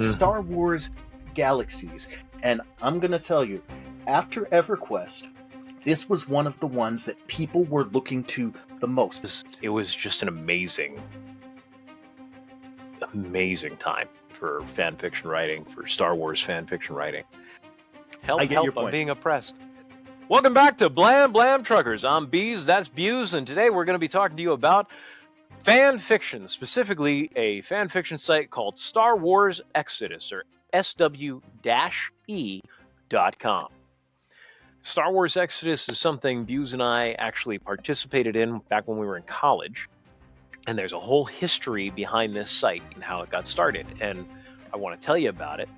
Mhm. Star Wars Galaxies. And I'm going to tell you, after EverQuest, this was one of the ones that people were looking to the most. It was just an amazing time for fan fiction writing, for Star Wars fan fiction writing. I get your I'm point. being oppressed. Welcome back to Blam Blam Truckers. I'm Bees, that's Buse, and today we're going to be talking to you about fan fiction, specifically a fan fiction site called Star Wars Exodus, or SW-E.com. Star Wars Exodus is something Buse and I actually participated in back when we were in college, and there's a whole history behind this site and how it got started, and I want to tell you about it.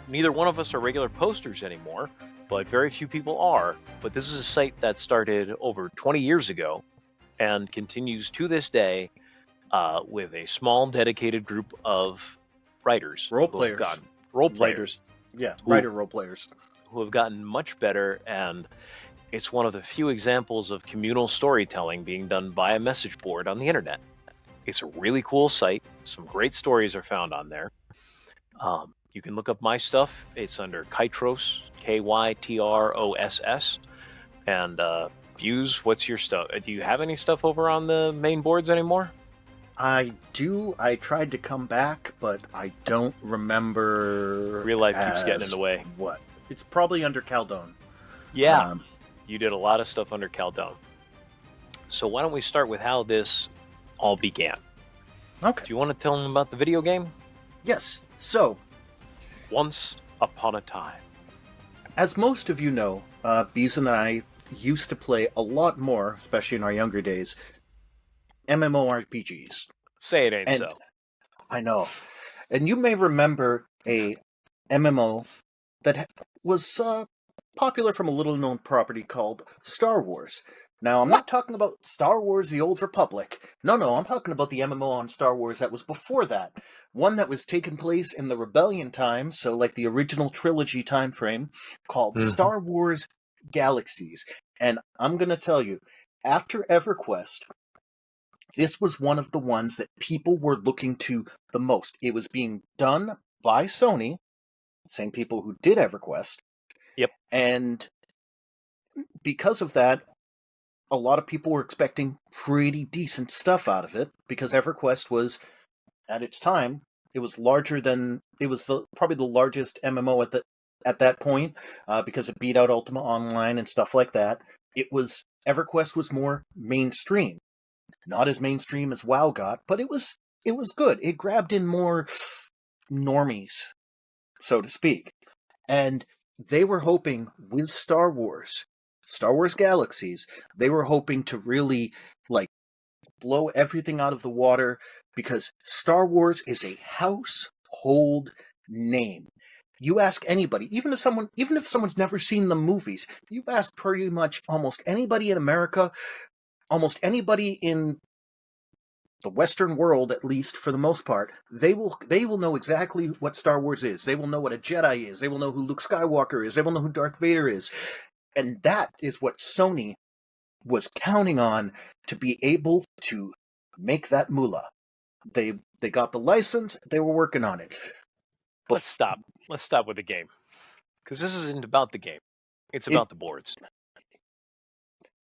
Neither one of us are regular posters anymore, but very few people are. But this is a site that started over 20 years ago and continues to this day with a small dedicated group of writers, Role players. Yeah, writer role players. Who have gotten much better, and it's one of the few examples of communal storytelling being done via message board on the internet. It's a really cool site. Some great stories are found on there. You can look up my stuff. It's under Kytros, Kytross. And Buse, what's your stuff? Do you have any stuff over on the main boards anymore? I do. I tried to come back, but I don't remember. Real life keeps getting in the way. What? It's probably under Caldone. Yeah, you did a lot of stuff under Caldone. So why don't we start with how this all began? Okay. Do you want to tell them about the video game? Yes. So, Once upon a time. as most of you know, Bees and I used to play a lot more, especially in our younger days, MMORPGs. Say it ain't so. I know. And you may remember a MMO that was popular from a little-known property called Star Wars. Now, I'm not talking about Star Wars The Old Republic. No, I'm talking about the MMO on Star Wars that was before that. One that was taking place in the Rebellion times, so like the original trilogy time frame, called Star Wars Galaxies. And I'm going to tell you, after EverQuest, this was one of the ones that people were looking to the most. It was being done by Sony, same people who did EverQuest. Yep. And because of that, a lot of people were expecting pretty decent stuff out of it, because EverQuest was, at its time, it was probably the largest MMO at that point, because it beat out Ultima Online and stuff like that. EverQuest was more mainstream. Not as mainstream as WoW got, but it was good. It grabbed in more normies, so to speak. And they were hoping with Star Wars Galaxies, they were hoping to really, blow everything out of the water, because Star Wars is a household name. You ask anybody, even if someone's never seen the movies, you ask pretty much almost anybody in America, almost anybody in the Western world, at least for the most part, they will know exactly what Star Wars is. They will know what a Jedi is. They will know who Luke Skywalker is. They will know who Darth Vader is. And that is what Sony was counting on to be able to make that moolah. They got the license. They were working on it. Let's stop with the game, because this isn't about the game. It's about the boards.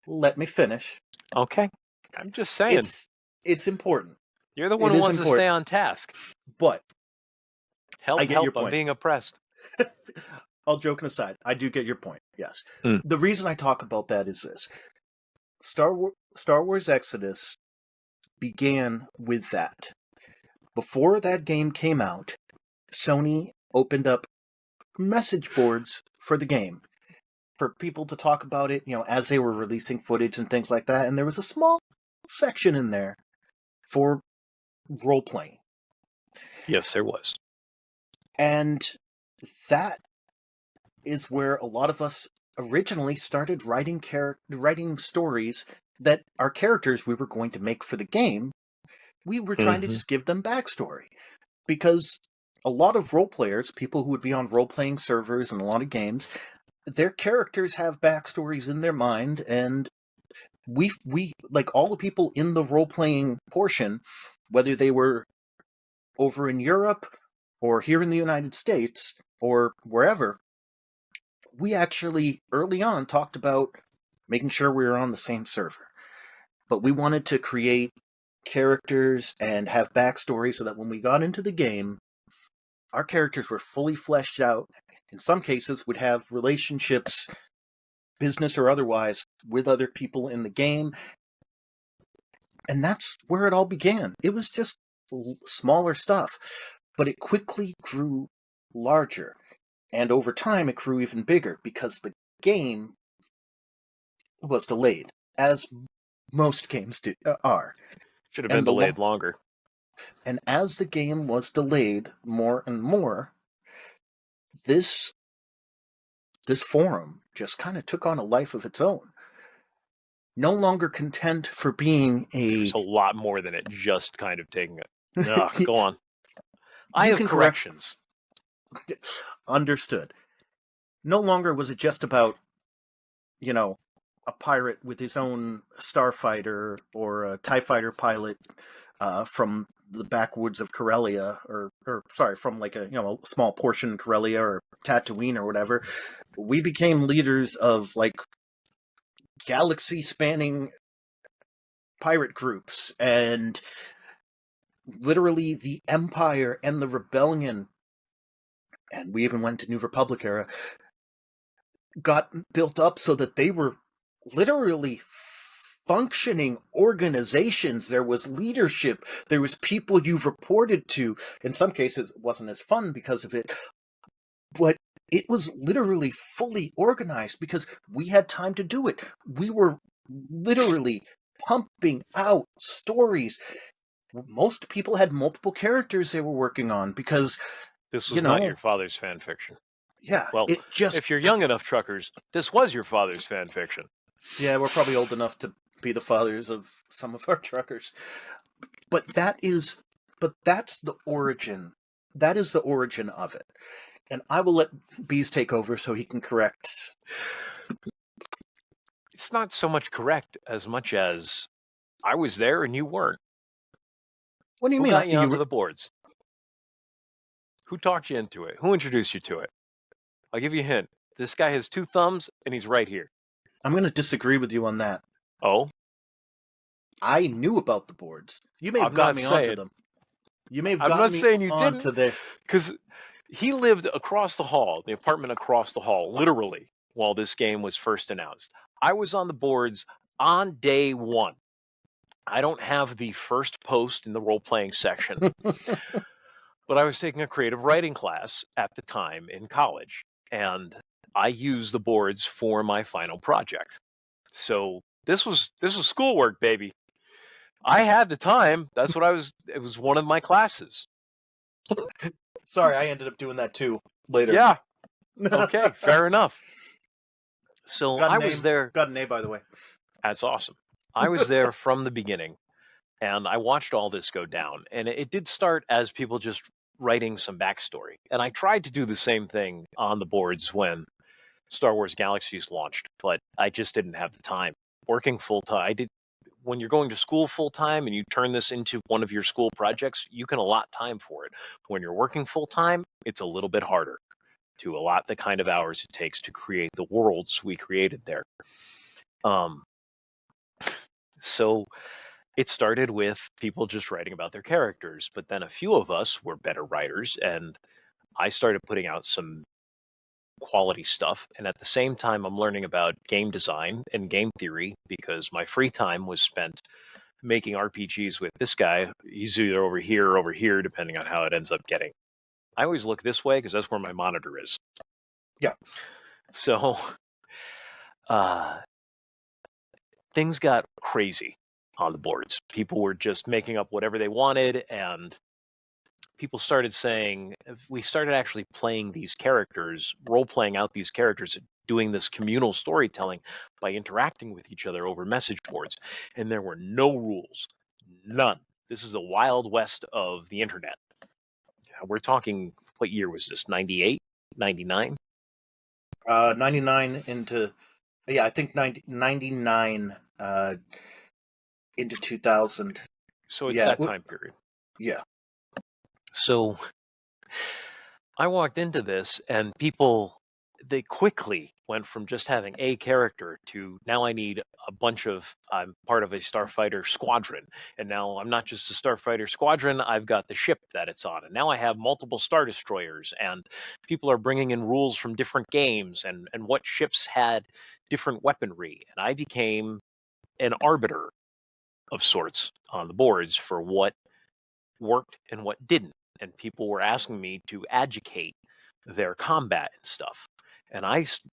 Let me finish. Okay. I'm just saying. It's important. You're the one who wants to stay on task. But I get your point. I'm being oppressed. All joking aside, I do get your point, yes. The reason I talk about that is this. Star Wars Exodus began with that. Before that game came out, Sony opened up message boards for the game, for people to talk about it, as they were releasing footage and things like that, and there was a small section in there for role-playing. Yes, there was. And that is where a lot of us originally started writing stories that our characters we were going to make for the game. We were trying to just give them backstory, because a lot of role players, people who would be on role-playing servers and a lot of games, their characters have backstories in their mind, and we like all the people in the role-playing portion, whether they were over in Europe or here in the United States, or wherever, we actually early on talked about making sure we were on the same server. But we wanted to create characters and have backstory so that when we got into the game, our characters were fully fleshed out. In some cases, would have relationships, business or otherwise, with other people in the game. And that's where it all began. It was just smaller stuff, but it quickly grew larger. And over time, it grew even bigger because the game was delayed, as most games are. Should have been And the delayed longer. and as the game was delayed more and more, this forum just kind of took on a life of its own. No longer content for being There's a a lot more than it just kind of taking it. Ugh, go on. I you have can correct corrections. understood. No longer was it just about, you know, a pirate with his own starfighter or a TIE fighter pilot from the backwoods of Corellia, or sorry, from like a a small portion of Corellia or Tatooine or whatever. We became leaders of like galaxy-spanning pirate groups, and literally the Empire and the Rebellion, and we even went to New Republic era, got built up so that they were literally functioning organizations. There was leadership, there was people you've reported to. In some cases it wasn't as fun because of it, but it was literally fully organized because we had time to do it. We were literally pumping out stories. Most people had multiple characters they were working on because, This you was not know, your father's fan fiction. yeah, Well, it just, if you're young enough, truckers, this was your father's fan fiction. yeah, we're probably old enough to be the fathers of some of our truckers. But that's the origin. That is the origin of it. And I will let Bees take over so he can correct. It's not so much correct as much as I was there and you weren't. What do you Who mean? got you onto the boards? Who talked you into it? Who introduced you to it? I'll give you a hint. This guy has two thumbs and he's right here. I'm going to disagree with you on that. Oh? I knew about the boards. You may have I'm gotten not me onto saying. them. You may have I'm gotten not me saying you didn't, onto there. because he lived across the hall, the apartment across the hall, literally, while this game was first announced. I was on the boards on day one. I don't have the first post in the role playing section, but I was taking a creative writing class at the time in college, and I used the boards for my final project. So this was schoolwork, baby. I had the time. That's what I was. It was one of my classes. Sorry, I ended up doing that too later. Yeah. Okay. Fair enough. So Got a I was name. there. Got an A, by the way. That's awesome. I was there from the beginning, and I watched all this go down. And it did start as people just writing some backstory. And I tried to do the same thing on the boards when Star Wars Galaxies launched, but I just didn't have the time. Working full time, I did. When you're going to school full time and you turn this into one of your school projects, you can allot time for it. When you're working full time, it's a little bit harder to allot the kind of hours it takes to create the worlds we created there. Um, so it started with people just writing about their characters, but then a few of us were better writers, and I started putting out some quality stuff. And at the same time, I'm learning about game design and game theory because my free time was spent making RPGs with this guy. He's either over here, depending on how it ends up getting. I always look this way because that's where my monitor is. Yeah. So things got crazy on the boards. People were just making up whatever they wanted, and people started saying, we started actually playing these characters, role playing out these characters, doing this communal storytelling by interacting with each other over message boards. And there were no rules, none. This is the wild west of the internet. We're talking, what year was this? 98, 99? 99 into, yeah, I think 99 into 2000. So it's Yeah, that time period. yeah. So I walked into this and people, they quickly went from just having a character to now I need a bunch of, I'm part of a starfighter squadron. And now I'm not just a starfighter squadron, I've got the ship that it's on. And now I have multiple star destroyers, and people are bringing in rules from different games and what ships had different weaponry. And I became an arbiter of sorts on the boards for what worked and what didn't. And people were asking me to educate their combat and stuff. And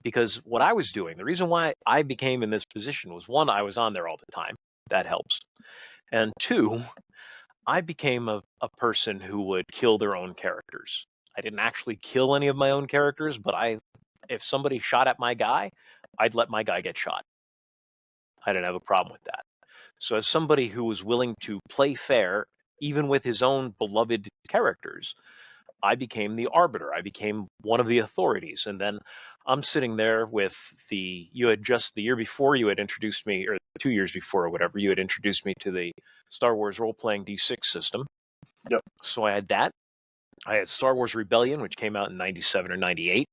because what I was doing, the reason why I became in this position was, one, I was on there all the time. That helps. And two, I became a person who would kill their own characters. I didn't actually kill any of my own characters, but if somebody shot at my guy, I'd let my guy get shot. I didn't have a problem with that. So as somebody who was willing to play fair, even with his own beloved characters, I became the arbiter. I became one of the authorities. And then I'm sitting there with you had just the year before you had introduced me, or 2 years before or whatever, you had introduced me to the Star Wars role-playing D6 system. Yep. So I had that. I had Star Wars Rebellion, which came out in 97 or 98.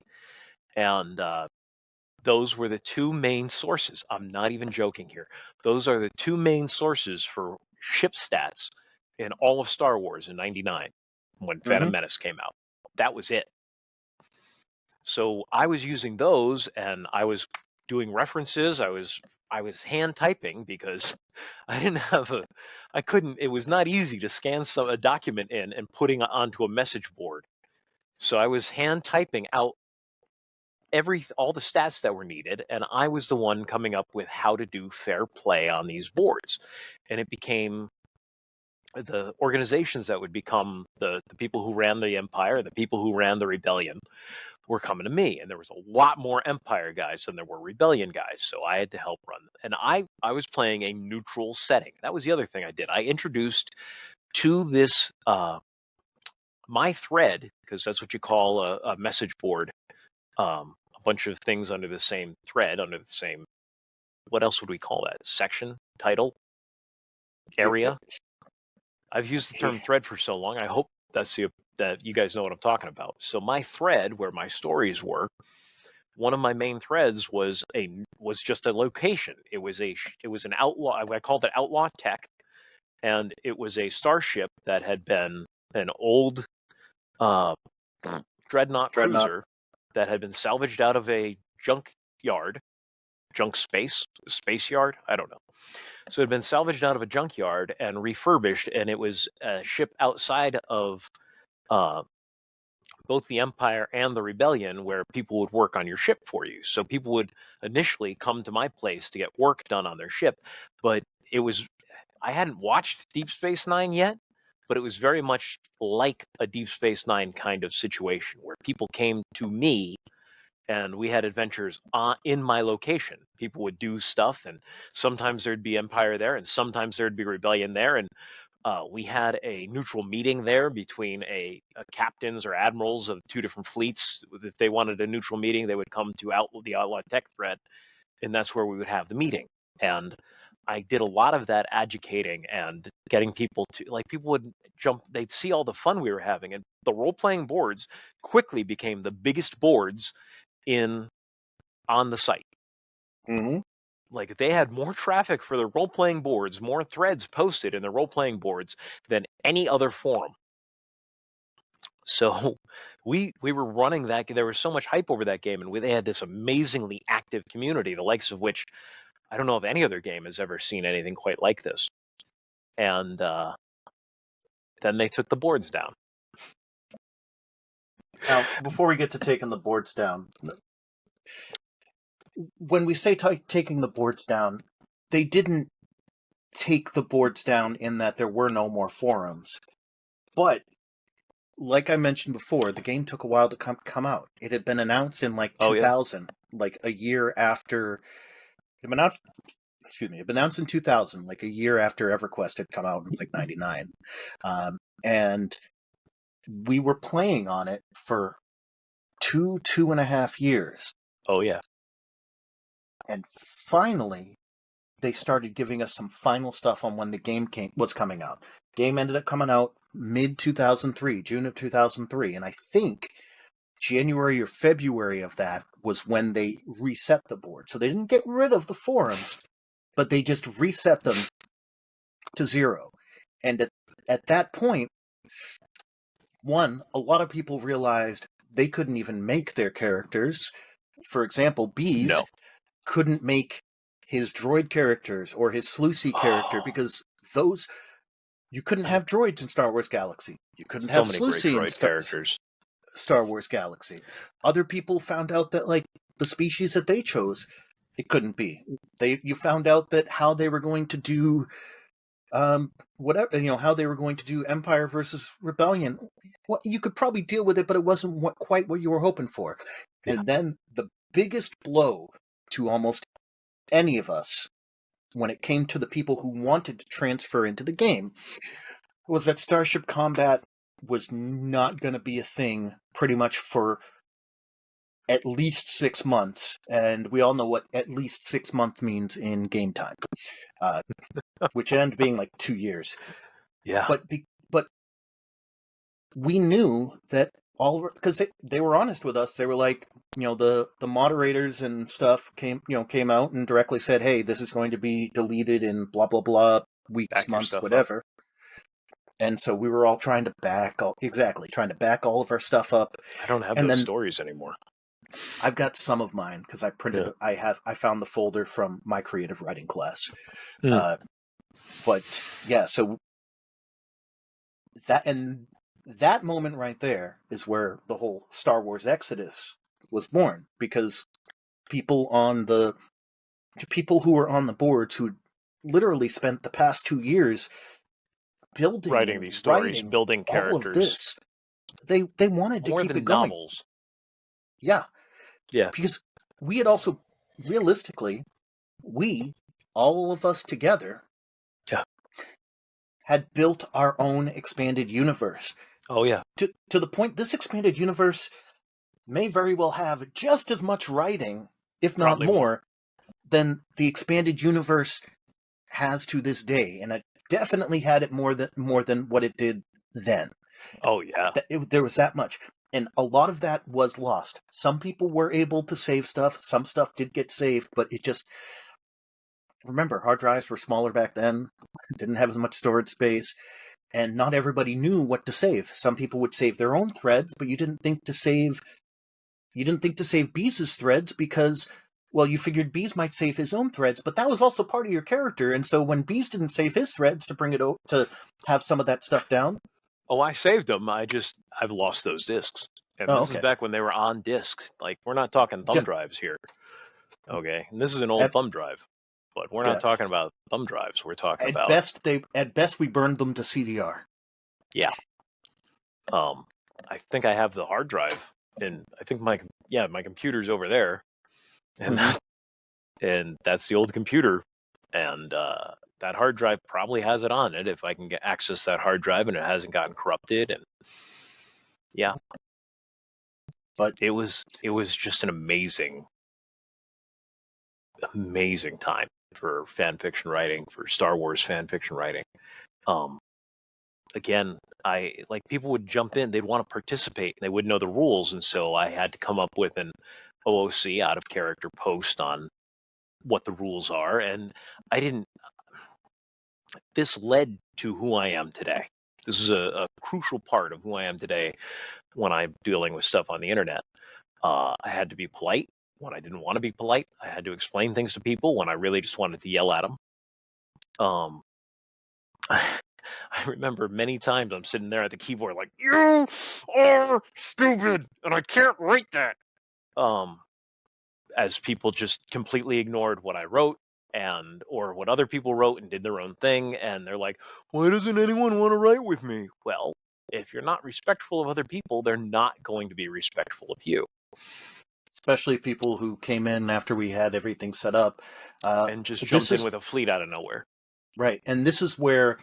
And those were the two main sources. I'm not even joking here. Those are the two main sources for ship stats in all of Star Wars in 99 when Phantom Menace came out. That was it. So I was using those and I was doing references. I was hand typing because I didn't have I couldn't, it was not easy to scan a document in and putting it onto a message board. So I was hand typing out all the stats that were needed, and I was the one coming up with how to do fair play on these boards. And it became the organizations that would become the people who ran the Empire, the people who ran the Rebellion were coming to me. And there was a lot more Empire guys than there were Rebellion guys, so I had to help run them. And I was playing a neutral setting. That was the other thing I did. I introduced to this my thread, because that's what you call a message board, a bunch of things under the same thread, under the same, what else would we call that? Section, title, area. I've used the term thread for so long. I hope that you guys know what I'm talking about. So my thread, where my stories were, one of my main threads was just a location. It was an outlaw. I called it Outlaw Tech, and it was a starship that had been an old dreadnought cruiser that had been salvaged out of a junk space yard. I don't know. So it had been salvaged out of a junkyard and refurbished, and it was a ship outside of both the Empire and the Rebellion where people would work on your ship for you. So people would initially come to my place to get work done on their ship, but I hadn't watched Deep Space Nine yet, but it was very much like a Deep Space Nine kind of situation where people came to me and we had adventures in my location. People would do stuff, and sometimes there'd be Empire there, and sometimes there'd be Rebellion there, and we had a neutral meeting there between a captains or admirals of two different fleets. If they wanted a neutral meeting, they would come to the Outlaw Tech thread, and that's where we would have the meeting. And I did a lot of that educating and getting people to, like, people would they'd see all the fun we were having, and the role-playing boards quickly became the biggest boards on the site. Like, they had more traffic for the role-playing boards, more threads posted in the role-playing boards than any other forum. So we were running that. There was so much hype over that game, and they had this amazingly active community, the likes of which I don't know if any other game has ever seen anything quite like this. And then they took the boards down. Now, before we get to taking the boards down, when we say taking the boards down, they didn't take the boards down in that there were no more forums. But, like I mentioned before, the game took a while to come out. It had been announced in 2000, like a year after... It had been announced in 2000, like a year after EverQuest had come out in 99. And we were playing on it for 2.5 years. Oh, yeah. And finally, they started giving us some final stuff on when the game was coming out. Game ended up coming out mid 2003, June of 2003, and I think January or February of that was when they reset the board. So they didn't get rid of the forums, but they just reset them to 0. And at that point, one, a lot of people realized they couldn't even make their characters. For example, Bees couldn't make his droid characters or his Sluicy character because those you couldn't have droids in Star Wars Galaxy. You couldn't have many great Sluicy in droid characters. Star Wars Galaxy. Other people found out that like the species that they chose, it couldn't be. You found out that how they were going to do how they were going to do Empire versus Rebellion. Well, you could probably deal with it, but it wasn't quite what you were hoping for. Yeah. And then the biggest blow to almost any of us when it came to the people who wanted to transfer into the game was that Starship Combat was not going to be a thing pretty much for at least 6 months. And we all know what at least 6 months means in game time, which ended up being like 2 years. Yeah. But we knew that because they were honest with us. They were like, the moderators and stuff came out and directly said, hey, this is going to be deleted in blah, blah, blah, weeks, months, whatever. And so we were all trying to back all of our stuff up. I don't have those stories anymore. I've got some of mine because I printed. Yeah. I found the folder from my creative writing class. But yeah, so that moment right there is where the whole Star Wars Exodus was born, because people who were on the boards who literally spent the past 2 years writing these stories, building characters, all of this, they wanted to keep it going. Novels. Yeah. Yeah. Because we had also, realistically, all of us together, had built our own expanded universe. Oh, yeah. To the point, this expanded universe may very well have just as much writing, if not more, than the expanded universe has to this day. And it definitely had it more than what it did then. Oh, yeah. There was that much. And a lot of that was lost. Some people were able to save stuff. Some stuff did get saved, but it just... Remember, hard drives were smaller back then, didn't have as much storage space, and not everybody knew what to save. Some people would save their own threads, but you didn't think to save Bees' threads because, well, you figured Bees might save his own threads, but that was also part of your character, and so when Bees didn't save his threads to bring it to have some of that stuff down... Oh, I saved them. I've lost those discs. And this is back when they were on discs. Like, we're not talking thumb drives here. Okay? And this is an old thumb drive. But we're not talking about thumb drives. We're talking about... At best, we burned them to CDR. Yeah. I think I have the hard drive. And I think my computer's over there. And and that's the old computer. And that hard drive probably has it on it if I can access that hard drive and it hasn't gotten corrupted. And yeah. But it was just an amazing time for fan fiction writing, for Star Wars fan fiction writing. Again, people would jump in, they'd want to participate, and they wouldn't know the rules, and so I had to come up with an OOC out of character post on what the rules are, and this led to who I am today. This is a crucial part of who I am today when I'm dealing with stuff on the internet. I had to be polite when I didn't want to be polite. I had to explain things to people when I really just wanted to yell at them. I remember many times I'm sitting there at the keyboard like, you are stupid, and I can't write that. As people just completely ignored what I wrote or what other people wrote and did their own thing, and they're like, why doesn't anyone want to write with me? Well, if you're not respectful of other people, they're not going to be respectful of you. Especially people who came in after we had everything set up. And just jumped in with a fleet out of nowhere. Right, and this is where...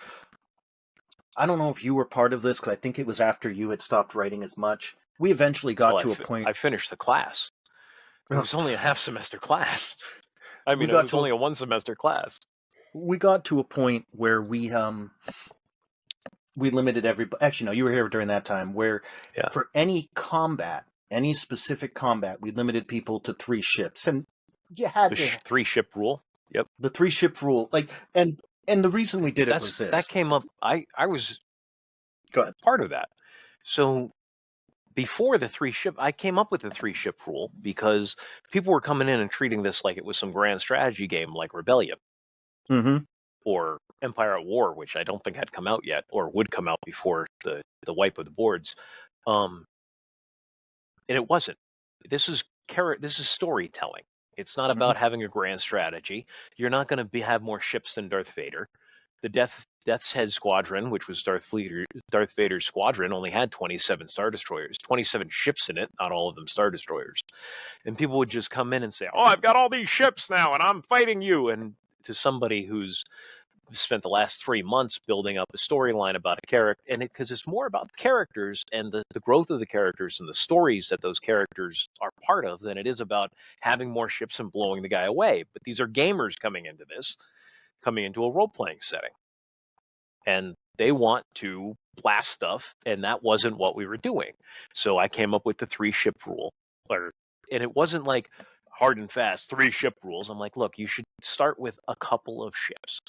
I don't know if you were part of this, because I think it was after you had stopped writing as much. We eventually got to a point... I finished the class. It was only a half-semester class. I mean, it was only a one-semester class. we got to a point where we limited everybody. Actually, no, you were here during that time where Yeah. for any combat, any specific combat, we limited people to 3 ships, and you had to 3-ship rule. Yep. the 3-ship rule. Like, and the reason we did it was That this. came up. I was Go ahead. part of that. So before I came up with the 3-ship rule because people were coming in and treating this like it was some grand strategy game like Rebellion Mm-hmm. or Empire at War, which I don't think had come out yet or would come out before the wipe of the boards. And it wasn't. This is storytelling. It's not Mm-hmm. about having a grand strategy. You're not going to have more ships than Darth Vader. The Death's Head Squadron, which was Darth Vader's squadron, only had 27 Star Destroyers, 27 ships in it, not all of them Star Destroyers. And people would just come in and say, "Oh, I've got all these ships now, and I'm fighting you." And to somebody who's spent the last 3 months building up a storyline about a character, and because it's more about the characters and the growth of the characters and the stories that those characters are part of than it is about having more ships and blowing the guy away. But these are gamers coming into a role-playing setting, and they want to blast stuff, and that wasn't what we were doing. So I came up with the 3-ship rule, and it wasn't like hard and fast 3-ship rules. I'm like, look, you should start with a couple of ships,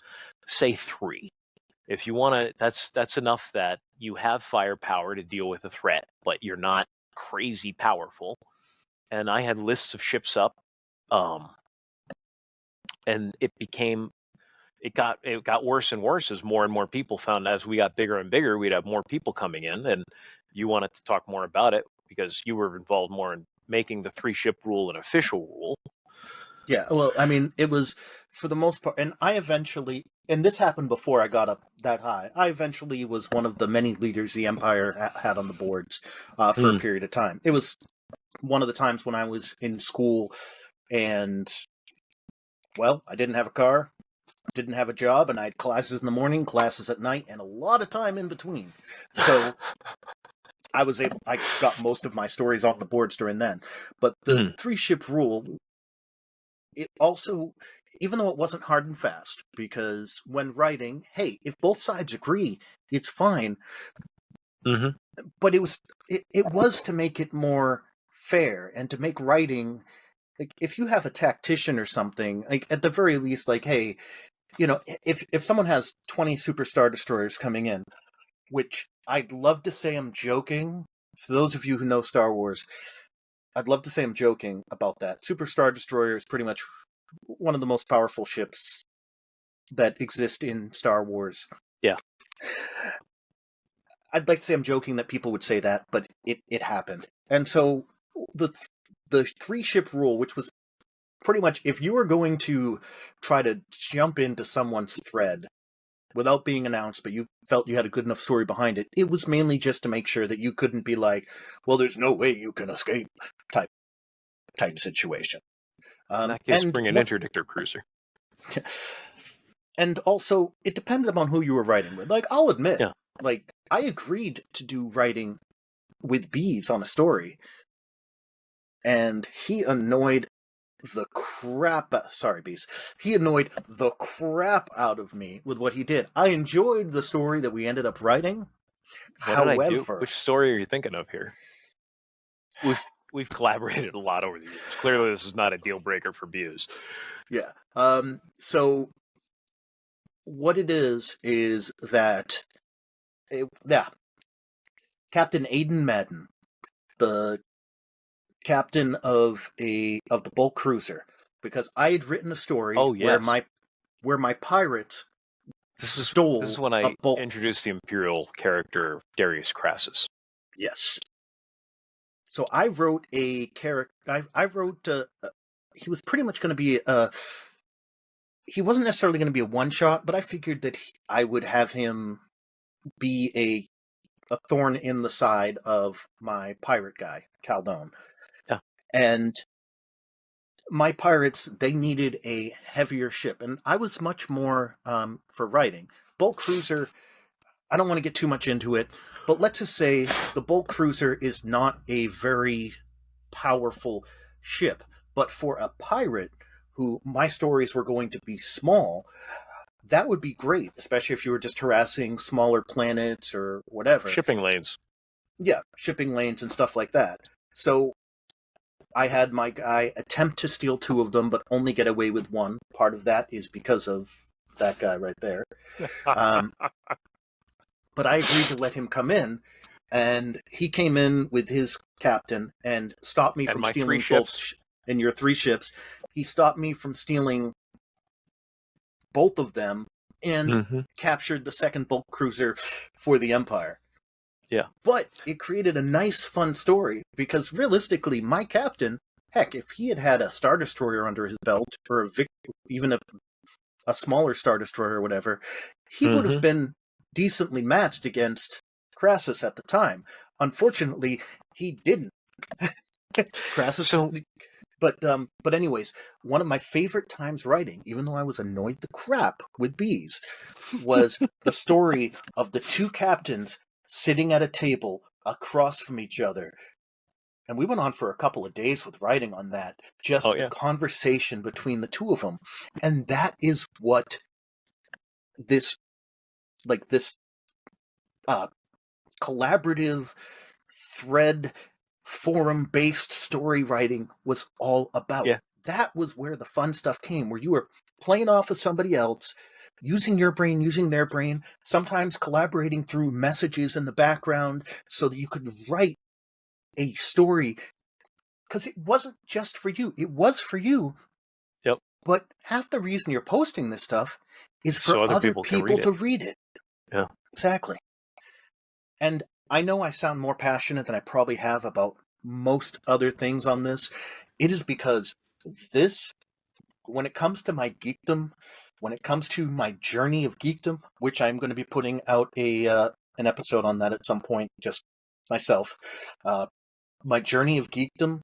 say 3. If you want to, that's enough that you have firepower to deal with a threat, but you're not crazy powerful. And I had lists of ships up, and it got worse and worse as more and more people found. As we got bigger and bigger, we'd have more people coming in. And you wanted to talk more about it because you were involved more in making the 3-ship rule an official rule. Yeah, well, I mean, it was for the most part, and I eventually, and this happened before I got up that high. I eventually was one of the many leaders the Empire had on the boards for a period of time. It was one of the times when I was in school, and well, I didn't have a car, didn't have a job, and I had classes in the morning, classes at night, and a lot of time in between. So I got most of my stories on the boards during then. But the 3-ship rule, it also, even though it wasn't hard and fast, because when writing, hey, if both sides agree, it's fine. Mm-hmm. But it was to make it more fair and to make writing, like, if you have a tactician or something, like, at the very least, like, hey, if someone has 20 Super Star Destroyers coming in, which I'd love to say I'm joking, for those of you who know Star Wars, I'd love to say I'm joking about that. Super Star Destroyer is pretty much one of the most powerful ships that exist in Star Wars. Yeah. I'd like to say I'm joking that people would say that, but it happened. And so the 3-ship rule, which was pretty much if you were going to try to jump into someone's thread without being announced, but you felt you had a good enough story behind it, it was mainly just to make sure that you couldn't be like, well, there's no way you can escape type situation. That gives bring an interdictor cruiser. And also, it depended upon who you were writing with. Like, I'll admit, Yeah. like, I agreed to do writing with Beas on a story, and he annoyed the crap. Sorry, Beas. He annoyed the crap out of me with what he did. I enjoyed the story that we ended up writing. What did I do? Which story are you thinking of here? We've collaborated a lot over the years. Clearly, this is not a deal breaker for Buse. Yeah. So what it is that Captain Aiden Madden, the captain of the bulk cruiser, because I had written a story where my pirates stole. This is when I introduced the Imperial character Darius Crassus. Yes. So I wrote a character. I wrote. He was pretty much going to be he wasn't necessarily going to be a one-shot, but I figured that I would have him be a thorn in the side of my pirate guy, Caldone. Yeah. And my pirates, they needed a heavier ship, and I was much more for writing. Bulk cruiser, I don't want to get too much into it, but let's just say the bulk cruiser is not a very powerful ship. But for a pirate, who my stories were going to be small, that would be great, especially if you were just harassing smaller planets or whatever. Shipping lanes. Yeah, shipping lanes and stuff like that. So I had my guy attempt to steal 2 of them, but only get away with 1. Part of that is because of that guy right there. Um, but I agreed to let him come in, and he came in with his captain and stopped me And from my 3 stealing both ships. in your 3 ships. He stopped me from stealing both of them and captured the second bulk cruiser for the Empire. Yeah. But it created a nice, fun story because realistically, my captain, heck, if he had had a Star Destroyer under his belt or even a smaller Star Destroyer or whatever, he would have been decently matched against Crassus at the time. Unfortunately, he didn't. Crassus. So But anyways, one of my favorite times writing, even though I was annoyed the crap with Bees, was the story of the 2 captains sitting at a table across from each other. And we went on for a couple of days with writing on that, just the conversation between the 2 of them. And that is what this collaborative thread forum-based story writing was all about. Yeah. That was where the fun stuff came, where you were playing off of somebody else, using your brain, using their brain, sometimes collaborating through messages in the background so that you could write a story. Because it wasn't just for you. It was for you. Yep. But half the reason you're posting this stuff is for So other other people can people read it. to read it. Yeah. Exactly. And I know I sound more passionate than I probably have about most other things on this. It is because this, when it comes to my geekdom, when it comes to my journey of geekdom, which I'm going to be putting out an episode on that at some point, just myself, my journey of geekdom,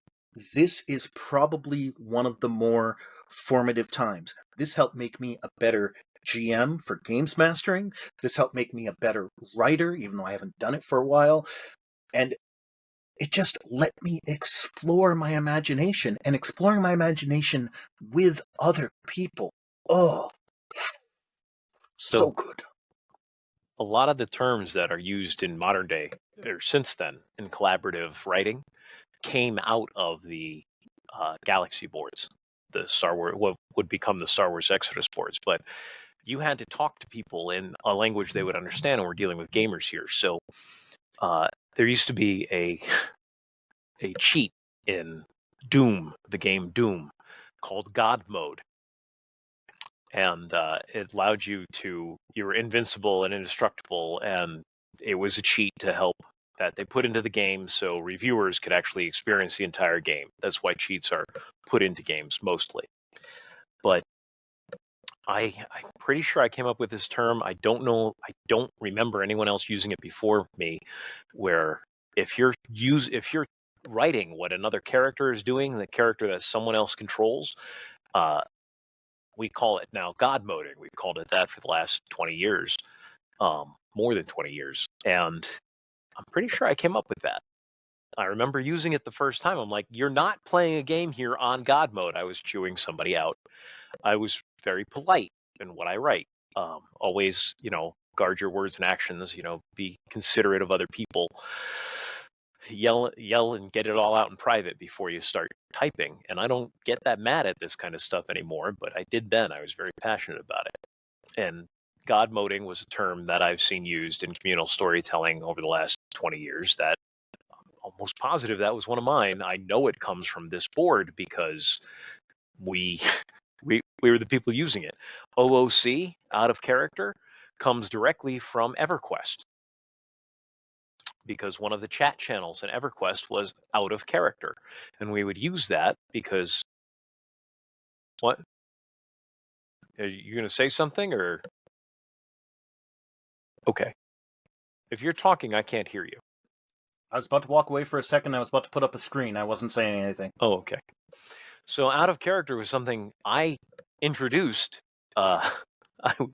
this is probably one of the more formative times. This helped make me a better GM for games mastering. This helped make me a better writer, even though I haven't done it for a while. And it just let me explore my imagination, and exploring my imagination with other people. Oh, so good. A lot of the terms that are used in modern day, or since then, in collaborative writing, came out of the Galaxy boards, the Star Wars, what would become the Star Wars Exodus boards. But you had to talk to people in a language they would understand, and we're dealing with gamers here. So there used to be a cheat in Doom, the game Doom, called God Mode. And it allowed you were invincible and indestructible, and it was a cheat to help that they put into the game so reviewers could actually experience the entire game. That's why cheats are put into games mostly. But I'm pretty sure I came up with this term. I don't remember anyone else using it before me, where if you're writing what another character is doing, the character that someone else controls, we call it now God moding. We've called it that for the last 20 years, more than 20 years. And I'm pretty sure I came up with that. I remember using it the first time. I'm like, you're not playing a game here on God mode. I was chewing somebody out. I was very polite in what I write. Always, guard your words and actions, be considerate of other people. Yell and get it all out in private before you start typing. And I don't get that mad at this kind of stuff anymore, but I did then. I was very passionate about it. And God moding was a term that I've seen used in communal storytelling over the last 20 years that I'm almost positive that was one of mine. I know it comes from this board because we were the people using it. OOC, out of character, comes directly from EverQuest, because one of the chat channels in EverQuest was out of character. And we would use that because... What? Are you going to say something, or... Okay. If you're talking, I can't hear you. I was about to walk away for a second. I was about to put up a screen. I wasn't saying anything. Oh, okay. So out of character was something I introduced. I would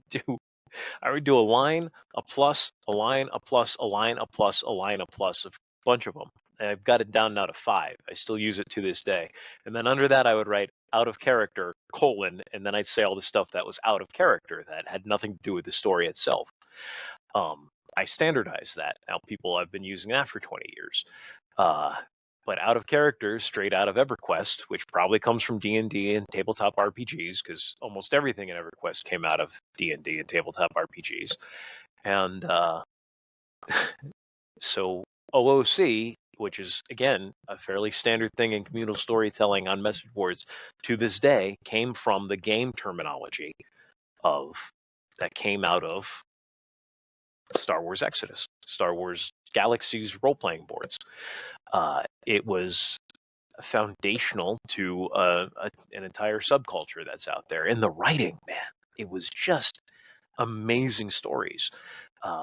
do a line, a plus, a line, a plus, a line, a plus, a line, a plus, a bunch of them. I've got it down now to 5. I still use it to this day. And then under that, I would write out of character, colon, and then I'd say all the stuff that was out of character that had nothing to do with the story itself. I standardized that. Now people have been using that for 20 years. But out of character, straight out of EverQuest, which probably comes from D&D and tabletop RPGs, because almost everything in EverQuest came out of D&D and tabletop RPGs. And so OOC, which is, again, a fairly standard thing in communal storytelling on message boards to this day, came from the game terminology that came out of Star Wars Exodus, Star Wars Galaxies role-playing boards. It was foundational to an entire subculture that's out there. And the writing, man, it was just amazing stories.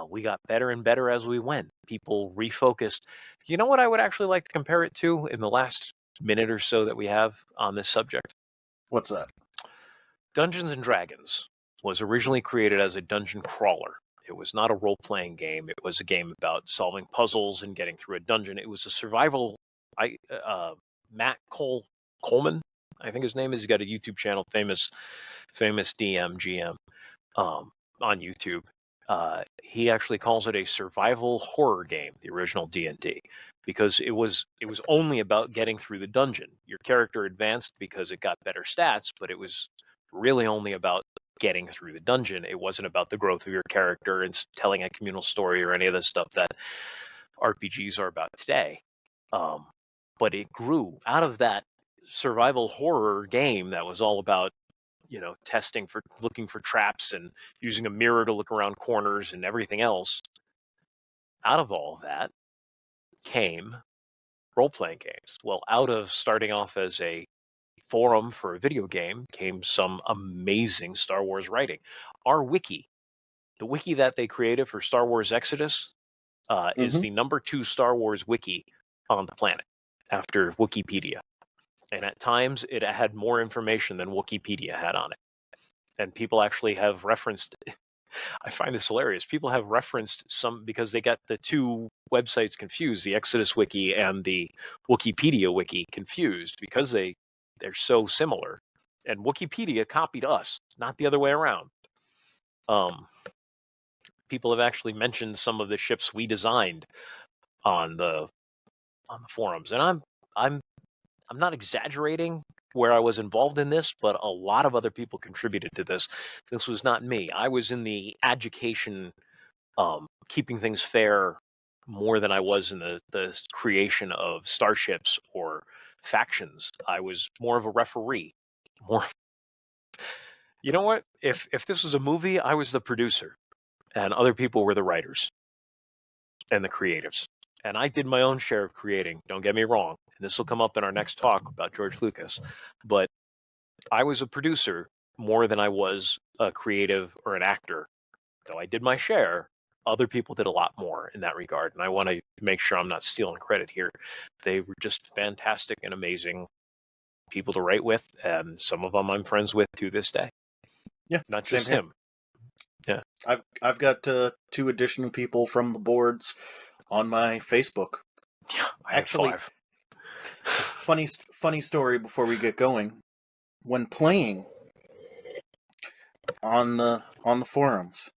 We got better and better as we went. People refocused. You know what I would actually like to compare it to in the last minute or so that we have on this subject? What's that? Dungeons and Dragons was originally created as a dungeon crawler. It was not a role-playing game. It was a game about solving puzzles and getting through a dungeon. It was a survival. Matt Coleman, I think his name is. He's got a YouTube channel, famous DM GM on YouTube. He actually calls it a survival horror game, the original D&D, because it was only about getting through the dungeon. Your character advanced because it got better stats, but it was really only about getting through the dungeon. It wasn't about the growth of your character and telling a communal story or any of the stuff that RPGs are about today. But it grew out of that survival horror game that was all about, testing for looking for traps and using a mirror to look around corners and everything else. Out of all of that came role-playing games. Well, out of starting off as a forum for a video game came some amazing Star Wars writing. Our wiki, the wiki that they created for Star Wars Exodus, is the number 2 Star Wars wiki on the planet after Wikipedia. And at times it had more information than Wikipedia had on it. And people actually have referenced, I find this hilarious, people have referenced some, because they got the 2 websites confused, the Exodus wiki and the Wikipedia wiki confused, because they're so similar. And Wikipedia copied us, not the other way around. People have actually mentioned some of the ships we designed on the forums, and I'm not exaggerating where I was involved in this, but a lot of other people contributed to this. This was not me. I was in the education, keeping things fair more than I was in the creation of starships or factions. I was more of a referee. You know what? If this was a movie, I was the producer, and other people were the writers and the creatives. And I did my own share of creating, don't get me wrong. And this will come up in our next talk about George Lucas. But I was a producer more than I was a creative or an actor. Though I did my share, other people did a lot more in that regard. And I want to make sure I'm not stealing credit here. They were just fantastic and amazing people to write with. And some of them I'm friends with to this day. Yeah, not just him. Yeah, I've got 2 additional people from the boards on my Facebook. Yeah, I actually have 5. Funny story before we get going. When playing on the forums,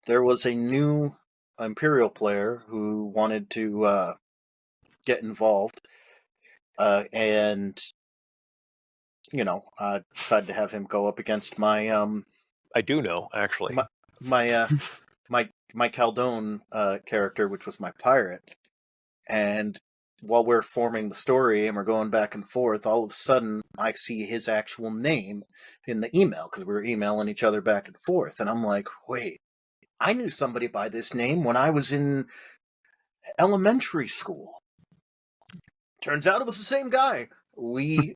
there was a new Imperial player who wanted to get involved, and I decided to have him go up against my I do know, actually. my Caldone character, which was my pirate. And while we're forming the story and we're going back and forth, all of a sudden I see his actual name in the email, because we were emailing each other back and forth. And I'm like, wait, I knew somebody by this name when I was in elementary school. Turns out it was the same guy. We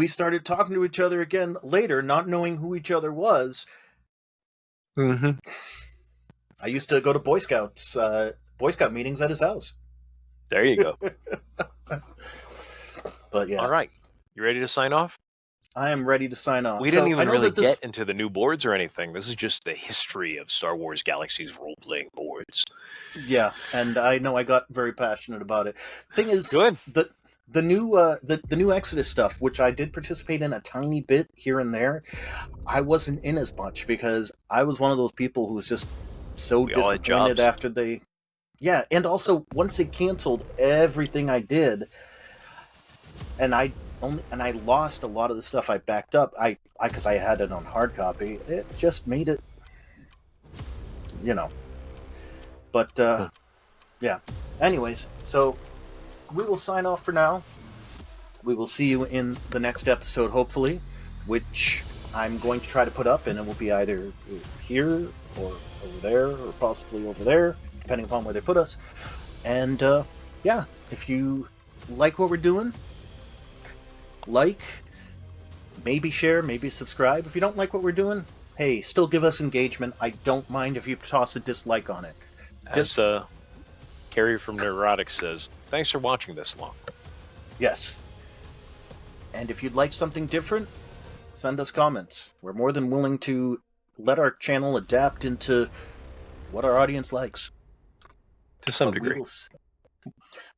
started talking to each other again later, not knowing who each other was. Mm-hmm. I used to go to Boy Scout meetings at his house. There you go. But yeah. All right. You ready to sign off? I am ready to sign off. We didn't So I even know really that this. get into the new boards or anything. This is just the history of Star Wars Galaxy's role-playing boards. Yeah, and I know I got very passionate about it. Thing is, Good. the new the new Exodus stuff, which I did participate in a tiny bit here and there, I wasn't in as much because I was one of those people who was just so We all had disappointed jobs. after they. Yeah, and also once they canceled everything I did, and I lost a lot of the stuff I backed up. I because I had it on hard copy. It just made it, you know. But Huh. yeah. Anyways, so we will sign off for now. We will see you in the next episode, hopefully, which I'm going to try to put up, and it will be either here or over there, or possibly over there, depending upon where they put us. And yeah, if you like what we're doing, like, maybe share, maybe subscribe. If you don't like what we're doing, hey, still give us engagement. I don't mind if you toss a dislike on it. As Carrie from Neurotic says, thanks for watching this long. Yes. And if you'd like something different, send us comments. We're more than willing to let our channel adapt into what our audience likes. To some But degree.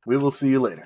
we will see you later.